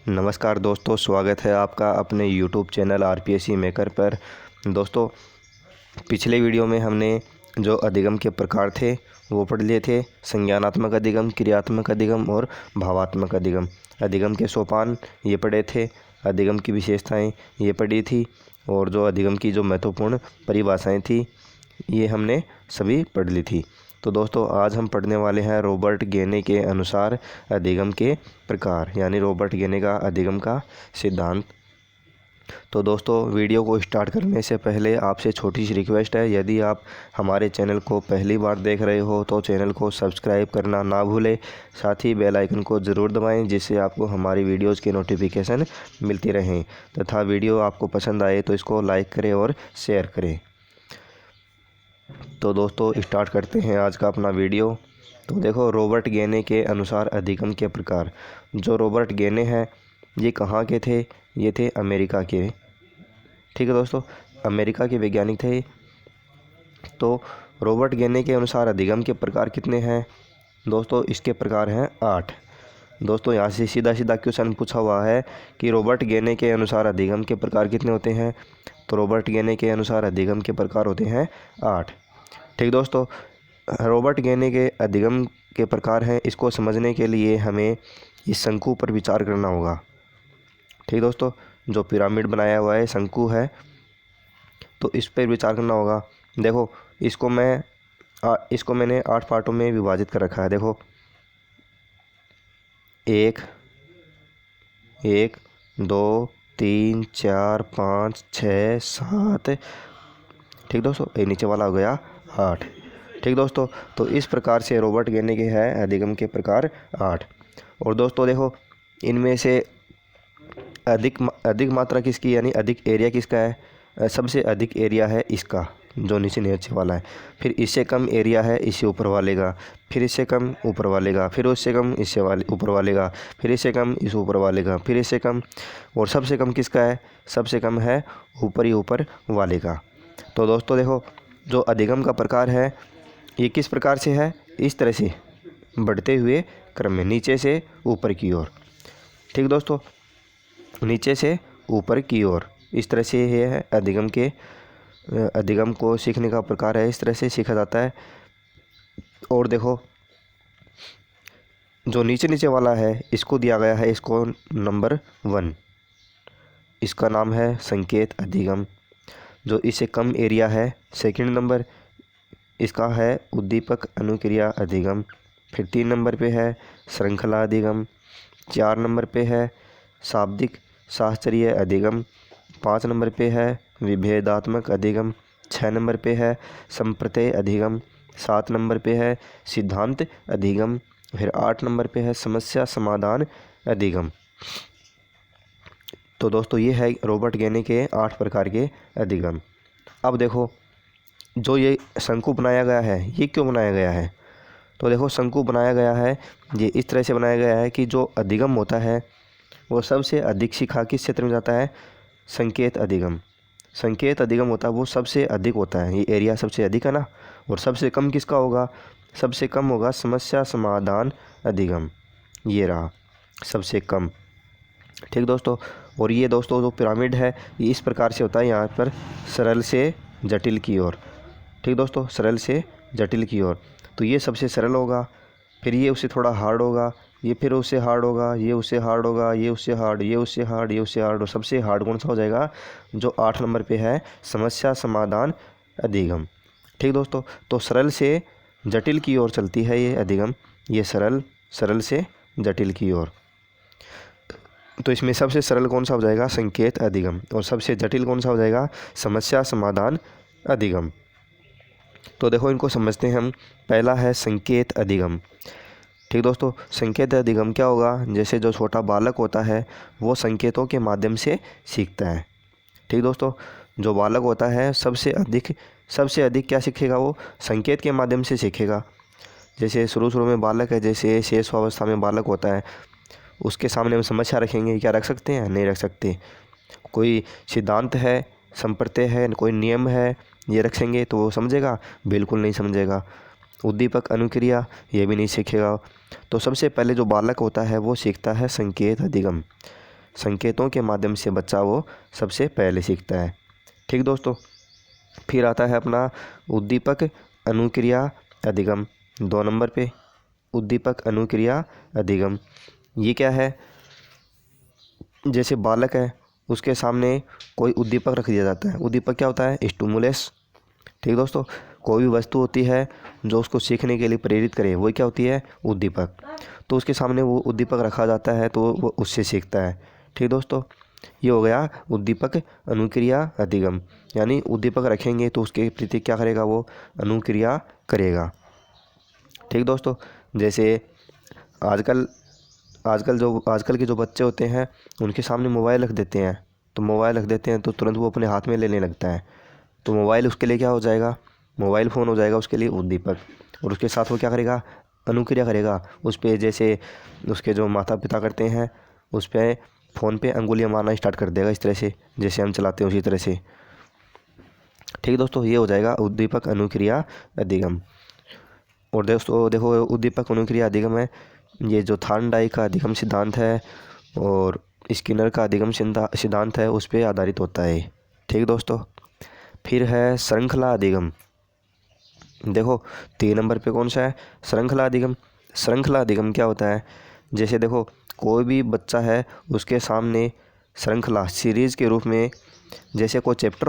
नमस्कार दोस्तों, स्वागत है आपका अपने YouTube चैनल आरपीएससी मेकर पर। दोस्तों, पिछले वीडियो में हमने जो अधिगम के प्रकार थे वो पढ़ लिए थे। संज्ञानात्मक अधिगम, क्रियात्मक अधिगम और भावात्मक अधिगम। अधिगम के सोपान ये पढ़े थे, अधिगम की विशेषताएं ये पढ़ी थी, और जो अधिगम की जो महत्वपूर्ण परिभाषाएं थी ये हमने सभी पढ़ ली थी। तो दोस्तों, आज हम पढ़ने वाले हैं रॉबर्ट गेने के अनुसार अधिगम के प्रकार, यानी रॉबर्ट गेने का अधिगम का सिद्धांत। तो दोस्तों, वीडियो को स्टार्ट करने से पहले आपसे छोटी सी रिक्वेस्ट है, यदि आप हमारे चैनल को पहली बार देख रहे हो तो चैनल को सब्सक्राइब करना ना भूलें। साथ ही बेल आइकन को ज़रूर दबाएं, जिससे आपको हमारी वीडियोज़ की नोटिफिकेशन मिलती रहें, तथा वीडियो आपको पसंद आए तो इसको लाइक करें और शेयर करें। तो दोस्तों, स्टार्ट करते हैं आज का अपना वीडियो। तो देखो, रॉबर्ट गेने के अनुसार अधिगम के प्रकार। जो रॉबर्ट गेने हैं ये कहाँ के थे? ये थे अमेरिका के। ठीक है दोस्तों, अमेरिका के वैज्ञानिक थे। तो रॉबर्ट गेने के अनुसार अधिगम के प्रकार कितने हैं दोस्तों? इसके प्रकार हैं 8। दोस्तों, यहाँ से सीधा सीधा क्वेश्चन पूछा हुआ है कि रॉबर्ट गेने के अनुसार अधिगम के प्रकार कितने होते हैं? तो रॉबर्ट गेने के अनुसार अधिगम के प्रकार होते हैं 8। ठीक दोस्तों, रॉबर्ट गेने के अधिगम के प्रकार हैं, इसको समझने के लिए हमें इस शंकु पर विचार करना होगा। ठीक दोस्तों, जो पिरामिड बनाया हुआ है शंकु है, तो इस पर विचार करना होगा। देखो, इसको मैंने 8 पार्टों में विभाजित कर रखा है। देखो, 1 1 2 3 4 5 6 7। ठीक दोस्तों, ये नीचे वाला हो गया 8। ठीक दोस्तों, तो इस प्रकार से रॉबर्ट गेने के है अधिगम के प्रकार 8। और दोस्तों देखो, इनमें से अधिक मात्रा किसकी, यानी अधिक एरिया किसका है? सबसे अधिक एरिया है इसका, जो नीचे वाला है। फिर इससे कम एरिया है इससे ऊपर वाले का, फिर इससे कम ऊपर वाले का, फिर उससे कम इससे ऊपर वाले का, फिर इससे कम इस ऊपर वाले का, फिर इससे कम, और सबसे कम किसका है? सबसे कम है ऊपर वाले का। तो दोस्तों देखो, जो अधिगम का प्रकार है ये किस प्रकार से है? इस तरह से बढ़ते हुए क्रम में, नीचे से ऊपर की ओर। ठीक दोस्तों, नीचे से ऊपर की ओर, इस तरह से ये है अधिगम को सीखने का प्रकार है। इस तरह से सीखा जाता है। और देखो, जो नीचे वाला है इसको दिया गया है, इसको नंबर 1, इसका नाम है संकेत अधिगम। जो इससे कम एरिया है, सेकंड नंबर इसका है उद्दीपक अनुक्रिया अधिगम। फिर 3 नंबर पे है श्रृंखला अधिगम। 4 नंबर पे है शाब्दिक शास्त्रीय अधिगम। 5 नंबर पे है विभेदात्मक अधिगम। 6 नंबर पे है संप्रत्यय अधिगम। 7 नंबर पे है सिद्धांत अधिगम। फिर 8 नंबर पे है समस्या समाधान अधिगम। तो दोस्तों, ये है रॉबर्ट गेने के 8 प्रकार के अधिगम। अब देखो, जो ये शंकु बनाया गया है ये क्यों बनाया गया है? तो देखो, शंकु बनाया गया है ये इस तरह से बनाया गया है कि जो अधिगम होता है वो सबसे अधिक शिखा किस क्षेत्र में जाता है? संकेत अधिगम। संकेत अधिगम होता है वो सबसे अधिक होता है, ये एरिया सबसे अधिक है ना। और सबसे कम किसका होगा? सबसे कम होगा समस्या समाधान अधिगम, ये रहा सबसे कम। ठीक दोस्तों, और ये दोस्तों जो पिरामिड है ये इस प्रकार से होता है, यहाँ पर सरल से जटिल की ओर। ठीक दोस्तों, सरल से जटिल की ओर। तो ये सबसे सरल होगा, फिर ये उससे थोड़ा हार्ड होगा, ये फिर उससे हार्ड होगा, ये उससे हार्ड होगा, ये उससे हार्ड, ये उससे हार्ड, ये उससे हार्ड। और सबसे हार्ड कौन सा हो जाएगा? जो 8 नंबर पे है समस्या समाधान अधिगम। ठीक दोस्तों, तो सरल से जटिल की ओर चलती है ये अधिगम, ये सरल से जटिल की ओर। तो इसमें सबसे सरल कौन सा हो जाएगा? संकेत अधिगम। और सबसे जटिल कौन सा हो जाएगा? समस्या समाधान अधिगम। तो देखो, इनको समझते हैं हम। पहला है संकेत अधिगम। ठीक दोस्तों, संकेत अधिगम क्या होगा? जैसे जो छोटा बालक होता है वो संकेतों के माध्यम से सीखता है। ठीक दोस्तों, जो बालक होता है सबसे अधिक क्या सीखेगा? वो संकेत के माध्यम से सीखेगा। जैसे शुरू में बालक है, जैसे शेष अवस्था में बालक होता है, उसके सामने हम समस्या रखेंगे, क्या रख सकते हैं? नहीं रख सकते। कोई सिद्धांत है, संप्रत्यय है, कोई नियम है, ये रखेंगे तो वो समझेगा? बिल्कुल नहीं समझेगा। उद्दीपक अनुक्रिया ये भी नहीं सीखेगा। तो सबसे पहले जो बालक होता है वो सीखता है संकेत अधिगम। संकेतों के माध्यम से बच्चा वो सबसे पहले सीखता है। ठीक दोस्तों, फिर आता है अपना उद्दीपक अनुक्रिया अधिगम। 2 नंबर पे उद्दीपक अनुक्रिया अधिगम। ये क्या है? जैसे बालक है, उसके सामने कोई उद्दीपक रख दिया जाता है। उद्दीपक क्या होता है? स्टिमुलस। ठीक दोस्तों, कोई भी वस्तु होती है जो उसको सीखने के लिए प्रेरित करे, वो क्या होती है? उद्दीपक। तो उसके सामने वो उद्दीपक रखा जाता है तो वो उससे सीखता है। ठीक दोस्तों, ये हो गया उद्दीपक अनुक्रिया अधिगम। यानी उद्दीपक रखेंगे तो उसके प्रति क्या करेगा? वो अनुक्रिया करेगा। ठीक दोस्तों, जैसे आजकल आजकल के जो बच्चे होते हैं उनके सामने मोबाइल रख देते हैं, तो मोबाइल रख देते हैं तो तुरंत वो अपने हाथ में लेने लगता है। तो मोबाइल उसके लिए क्या हो जाएगा? मोबाइल फ़ोन हो जाएगा उसके लिए उद्दीपक। और उसके साथ वो क्या करेगा? अनुक्रिया करेगा। उस पर जैसे उसके जो माता पिता करते हैं उस पर फ़ोन पे अंगुलियां मारना स्टार्ट कर देगा, इस तरह से जैसे हम चलाते हैं उसी तरह से। ठीक दोस्तों, ये हो जाएगा उद्दीपक अनुक्रिया अधिगम। और दोस्तों देखो, उद्दीपक अनुक्रिया अधिगम है, ये जो थार्नडाइक का अधिगम सिद्धांत है और स्किनर का अधिगम सिद्धांत है उस पर आधारित होता है। ठीक दोस्तों, फिर है श्रृंखला अधिगम। देखो 3 नंबर पे कौन सा है? श्रृंखला अधिगम। श्रृंखला अधिगम क्या होता है? जैसे देखो, कोई भी बच्चा है उसके सामने श्रृंखला सीरीज़ के रूप में, जैसे कोई चैप्टर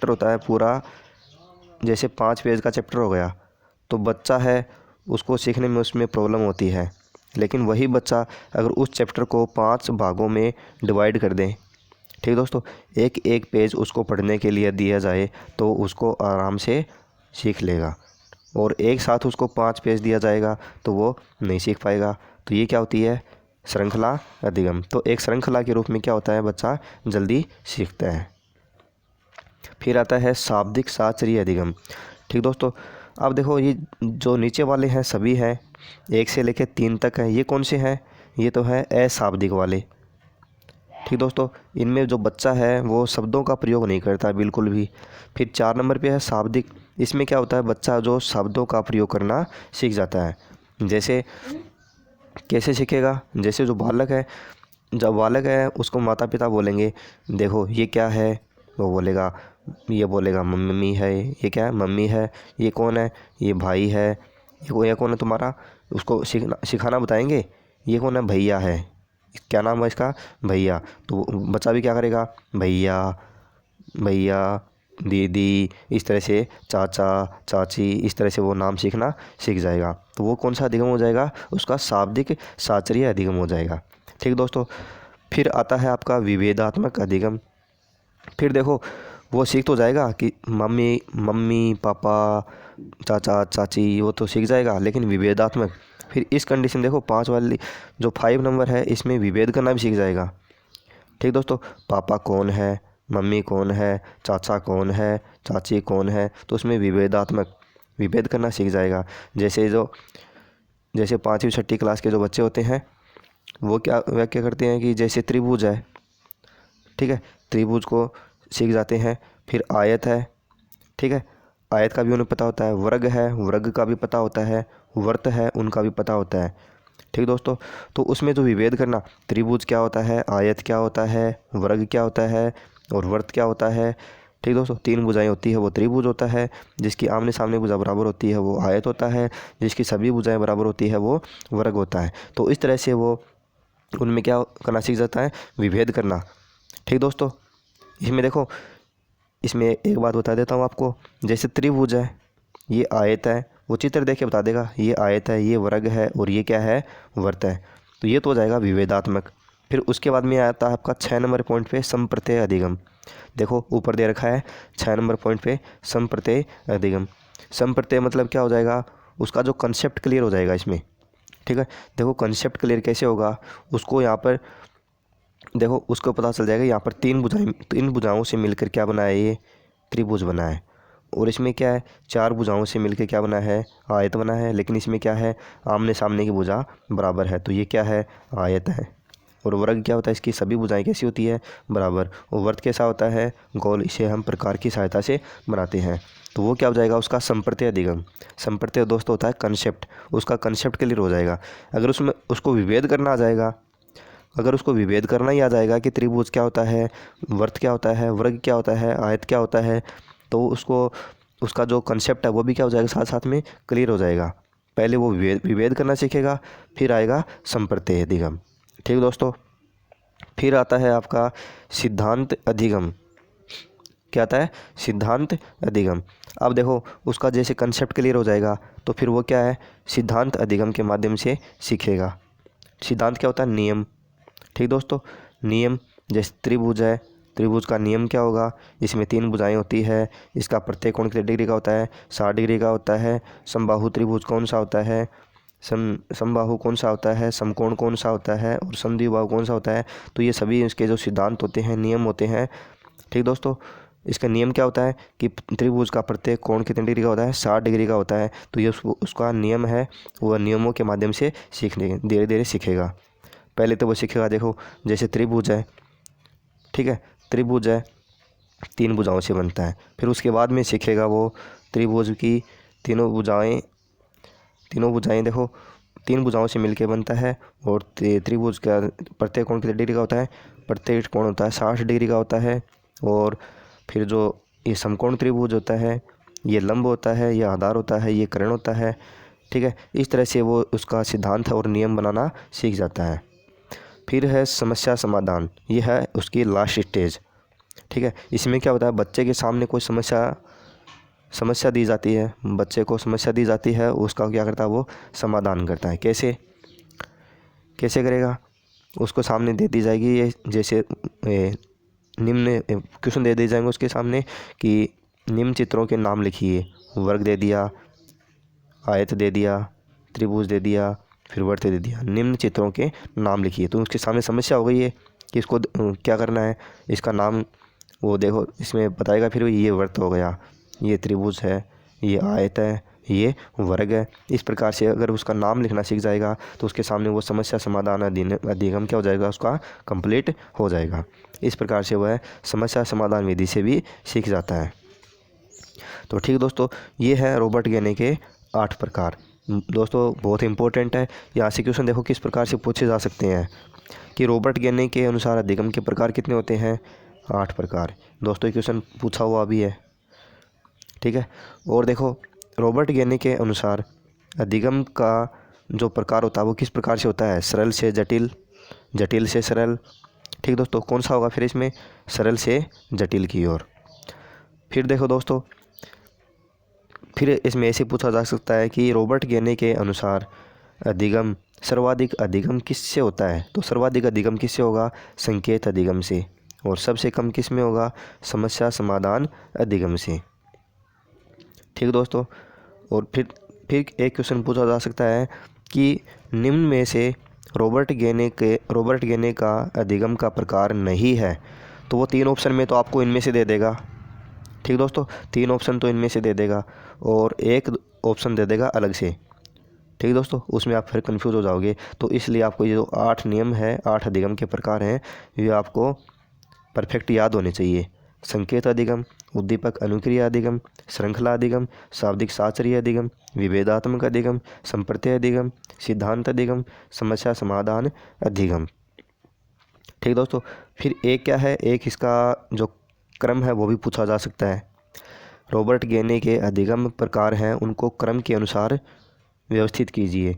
होता है पूरा, जैसे 5 पेज का चैप्टर हो गया, तो बच्चा है उसको सीखने में उसमें प्रॉब्लम होती है। लेकिन वही बच्चा अगर उस चैप्टर को 5 भागों में डिवाइड कर दें, ठीक दोस्तों, एक एक पेज उसको पढ़ने के लिए दिया जाए तो उसको आराम से सीख लेगा। और एक साथ उसको 5 पेज दिया जाएगा तो वो नहीं सीख पाएगा। तो ये क्या होती है? श्रृंखला अधिगम। तो एक श्रृंखला के रूप में क्या होता है? बच्चा जल्दी सीखता है। फिर आता है शाब्दिक शास्त्रीय अधिगम। ठीक दोस्तों, अब देखो ये जो नीचे वाले हैं सभी हैं 1 से लेकर 3 तक हैं, ये कौन से हैं? ये तो है अशाब्दिक वाले। ठीक दोस्तों, इनमें जो बच्चा है वो शब्दों का प्रयोग नहीं करता बिल्कुल भी। फिर 4 नंबर पे है शाब्दिक। इसमें क्या होता है? बच्चा जो शब्दों का प्रयोग करना सीख जाता है। जैसे कैसे सीखेगा? जैसे जो बालक है, जब बालक है उसको माता पिता बोलेंगे देखो ये क्या है, वो बोलेगा, ये बोलेगा मम्मी है। ये क्या है? मम्मी है। ये कौन है? ये भाई है। ये कौन है तुम्हारा? उसको सिखाना बताएंगे, ये कौन है? भैया है। क्या नाम है इसका? भैया। तो बच्चा भी क्या करेगा? भैया, भैया, दीदी, इस तरह से चाचा, चाची, इस तरह से वो नाम सीखना सीख जाएगा। तो वो कौन सा अधिगम हो जाएगा? उसका शाब्दिक शास्त्रीय अधिगम हो जाएगा। ठीक दोस्तों, फिर आता है आपका विभेदात्मक अधिगम। फिर देखो वो सीख तो जाएगा कि मम्मी मम्मी पापा चाचा चाची, वो तो सीख जाएगा, लेकिन विभेदात्मक, फिर इस कंडीशन देखो 5 वाली जो 5 नंबर है इसमें विभेद करना भी सीख जाएगा। ठीक दोस्तों, पापा कौन है, मम्मी कौन है, चाचा कौन है, चाची कौन है, तो उसमें विभेदात्मक विभेद करना सीख जाएगा। जैसे 5वीं 6ठी क्लास के जो बच्चे होते हैं वो क्या करते हैं कि जैसे त्रिभुज है, ठीक है, त्रिभुज को सीख जाते हैं। फिर आयत है, ठीक है, आयत का भी उन्हें पता होता है। वर्ग है, वर्ग का भी पता होता है। वर्त है, उनका भी पता होता है। ठीक दोस्तों, तो उसमें जो विभेद करना, त्रिभुज क्या होता है, आयत क्या होता है, वर्ग क्या होता है और वर्त क्या होता है। ठीक दोस्तों, 3 भुजाएं होती है वो त्रिभुज होता है, जिसकी आमने सामने भुजा बराबर होती है वो आयत होता है, जिसकी सभी भुजाएं बराबर होती है वो वर्ग होता है। तो इस तरह से वो उनमें क्या करना सीख जाता है? विभेद करना। ठीक दोस्तों, इसमें देखो, इसमें एक बात बता देता हूँ आपको। जैसे त्रिभुज है, ये आयत है, वो चित्र देख के बता देगा ये आयत है, ये वर्ग है और ये क्या है? वर्त है। तो ये तो हो जाएगा विभेदात्मक। फिर उसके बाद में आता है आपका 6 नंबर पॉइंट पे संप्रत्यय अधिगम। देखो ऊपर दे रखा है 6 नंबर पॉइंट पे संप्रत्यय अधिगम। संप्रत्यय मतलब क्या हो जाएगा? उसका जो कंसेप्ट क्लियर हो जाएगा इसमें। ठीक है, देखो कंसेप्ट क्लियर कैसे होगा? उसको यहाँ पर देखो, उसको पता चल जाएगा यहाँ पर 3 भुजाओं से मिलकर क्या बना है? ये त्रिभुज बना है। और इसमें क्या है? 4 भुजाओं से मिलकर क्या बना है? आयत बना है। लेकिन इसमें क्या है? आमने सामने की भुजा बराबर है, तो ये क्या है? आयत है। और वर्ग क्या होता है? इसकी सभी भुजाएं कैसी होती है? बराबर। और वर्त कैसा होता है? गोल। इसे हम प्रकार की सहायता से बनाते हैं। तो वो क्या हो जाएगा? उसका संप्रत्यय अधिगम। संप्रत्यय दोस्तों होता है कंसेप्ट, उसका कंसेप्ट क्लियर हो जाएगा। अगर उसमें उसको विभेद करना आ जाएगा, अगर उसको विभेद करना ही आ जाएगा कि त्रिभुज क्या होता है, वर्त क्या होता है, वर्ग क्या होता है, आयत क्या होता है, तो उसको उसका जो कंसेप्ट है वो भी क्या हो जाएगा, साथ साथ में क्लियर हो जाएगा। पहले वो विभेद करना सीखेगा, फिर आएगा संप्रत्यय अधिगम। ठीक दोस्तों। फिर आता है आपका सिद्धांत अधिगम। क्या आता है, सिद्धांत अधिगम। अब देखो उसका जैसे कंसेप्ट क्लियर हो जाएगा तो फिर वो क्या है, सिद्धांत अधिगम के माध्यम से सीखेगा। सिद्धांत क्या होता है, नियम। ठीक दोस्तों, नियम। जैसे त्रिभुज है, त्रिभुज का नियम क्या होगा, इसमें 3 भुजाएं होती है, इसका प्रत्येक कोण कितने डिग्री का होता है, 60 डिग्री का होता है। समबाहु त्रिभुज कौन सा होता है, समबाहु कौन सा होता है, समकोण कौन सा होता है और समद्विबाहु कौन सा होता है। तो ये सभी इसके जो सिद्धांत होते हैं, नियम होते हैं। ठीक दोस्तों, इसका नियम क्या होता है कि त्रिभुज का प्रत्येक कोण कितने डिग्री का होता है, 60 डिग्री का होता है। तो ये उसका नियम है, वह नियमों के माध्यम से सीखने धीरे धीरे सीखेगा। पहले तो वो सीखेगा, देखो जैसे त्रिभुज है, ठीक है, त्रिभुज है 3 भुजाओं से बनता है। फिर उसके बाद में सीखेगा वो त्रिभुज की तीनों भुजाएं देखो 3 भुजाओं से मिलके बनता है। और त्रिभुज का प्रत्येक कोण कितने डिग्री का होता है, प्रत्येक कोण होता है 60 डिग्री का होता है। और फिर जो ये समकोण त्रिभुज होता है, ये लंब होता है, ये आधार होता है, ये कर्ण होता है। ठीक है, इस तरह से वो उसका सिद्धांत और नियम बनाना सीख जाता है। फिर है समस्या समाधान, ये है उसकी लास्ट स्टेज। ठीक है, इसमें क्या होता है, बच्चे के सामने कोई समस्या दी जाती है, बच्चे को समस्या दी जाती है, उसका क्या करता है, वो समाधान करता है। कैसे करेगा, उसको सामने दे दी जाएगी ये जैसे निम्न क्वेश्चन दे दिए जाएंगे उसके सामने कि निम्न चित्रों के नाम लिखिए। वर्ग दे दिया, आयत दे दिया, त्रिभुज दे दिया, फिर वर्त दे दिया, निम्न चित्रों के नाम लिखिए। तो उसके सामने समस्या हो गई है कि इसको क्या करना है, इसका नाम वो देखो इसमें बताएगा। फिर ये वर्त हो गया, ये त्रिभुज है, ये आयत है, ये वर्ग है। इस प्रकार से अगर उसका नाम लिखना सीख जाएगा तो उसके सामने वो समस्या समाधान अधिगम क्या हो जाएगा, उसका कंप्लीट हो जाएगा। इस प्रकार से वह समस्या समाधान विधि से भी सीख जाता है। तो ठीक दोस्तों, ये है रॉबर्ट गेने के 8 प्रकार। दोस्तों बहुत इंपॉर्टेंट है, यहाँ से क्वेश्चन देखो किस प्रकार से पूछे जा सकते हैं कि रॉबर्ट गेने के अनुसार अधिगम के प्रकार कितने होते हैं, 8 प्रकार। दोस्तों ये क्वेश्चन पूछा हुआ भी है। ठीक है, और देखो रॉबर्ट गेने के अनुसार अधिगम का जो प्रकार होता है वो किस प्रकार से होता है, सरल से जटिल, जटिल से सरल। ठीक दोस्तों, कौन सा होगा फिर इसमें, सरल से जटिल की ओर। फिर देखो दोस्तों, फिर इसमें ऐसे पूछा जा सकता है कि रॉबर्ट गेने के अनुसार अधिगम सर्वाधिक अधिगम किससे होता है। तो सर्वाधिक अधिगम किससे होगा, संकेत अधिगम से। और सबसे कम किस में होगा, समस्या समाधान अधिगम से। ठीक दोस्तों, और फिर एक क्वेश्चन पूछा जा सकता है कि निम्न में से रॉबर्ट गेने का अधिगम का प्रकार नहीं है। तो वो 3 ऑप्शन में तो आपको इनमें से दे देगा। ठीक दोस्तों, 3 ऑप्शन तो इनमें से दे देगा और एक ऑप्शन दे देगा अलग से। ठीक दोस्तों, उसमें आप फिर कंफ्यूज हो जाओगे। तो इसलिए आपको ये जो 8 नियम है, 8 अधिगम के प्रकार हैं, ये आपको परफेक्ट याद होने चाहिए। संकेत अधिगम, उद्दीपक अनुक्रिया अधिगम, श्रृंखला अधिगम, शाब्दिक शास्त्रीय अधिगम, विभेदात्मक अधिगम, संप्रत्यय अधिगम, सिद्धांत अधिगम, समस्या समाधान अधिगम। ठीक दोस्तों, फिर एक क्या है, एक इसका जो क्रम है वो भी पूछा जा सकता है। रॉबर्ट गेने के अधिगम प्रकार हैं, उनको क्रम के अनुसार व्यवस्थित कीजिए।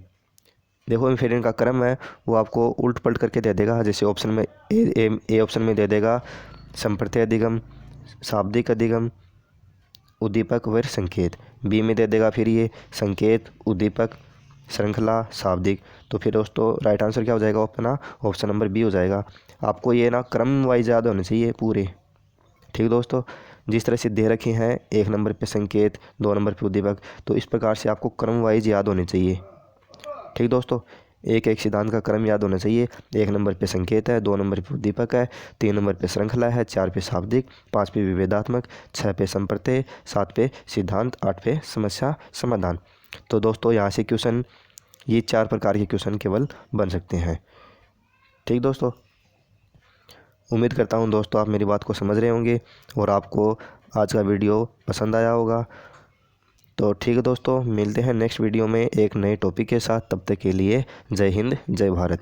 देखो फिर इनका क्रम है वो आपको उल्ट पलट करके दे देगा। जैसे ऑप्शन में ए ऑप्शन में दे देगा संप्रत्यय अधिगम, शाब्दिक अधिगम, उद्दीपक व संकेत। बी में दे देगा फिर ये संकेत, उद्दीपक, श्रृंखला, शाब्दिक। तो फिर दोस्तों राइट आंसर क्या हो जाएगा अपना, ऑप्शन नंबर बी हो जाएगा। आपको ये ना क्रम वाइज याद होने चाहिए पूरे। ठीक दोस्तों, जिस तरह से दे रखे हैं 1 नंबर पे संकेत, 2 नंबर पे उद्दीपक, तो इस प्रकार से आपको क्रम वाइज याद होने चाहिए। ठीक दोस्तों, एक एक सिद्धांत का क्रम याद होना चाहिए। 1 नंबर पे संकेत है, 2 नंबर पे उद्दीपक है, 3 नंबर पे श्रृंखला है, 4 पे शाब्दिक, 5 पे विभेदात्मक, 6 पे संप्रत्यय, 7 पे सिद्धांत, 8 पे समस्या समाधान। तो दोस्तों यहाँ से क्वेश्चन, ये 4 प्रकार के क्वेश्चन केवल बन सकते हैं। ठीक दोस्तों, उम्मीद करता हूँ दोस्तों आप मेरी बात को समझ रहे होंगे और आपको आज का वीडियो पसंद आया होगा। तो ठीक है दोस्तों, मिलते हैं नेक्स्ट वीडियो में एक नए टॉपिक के साथ। तब तक के लिए जय हिंद, जय भारत।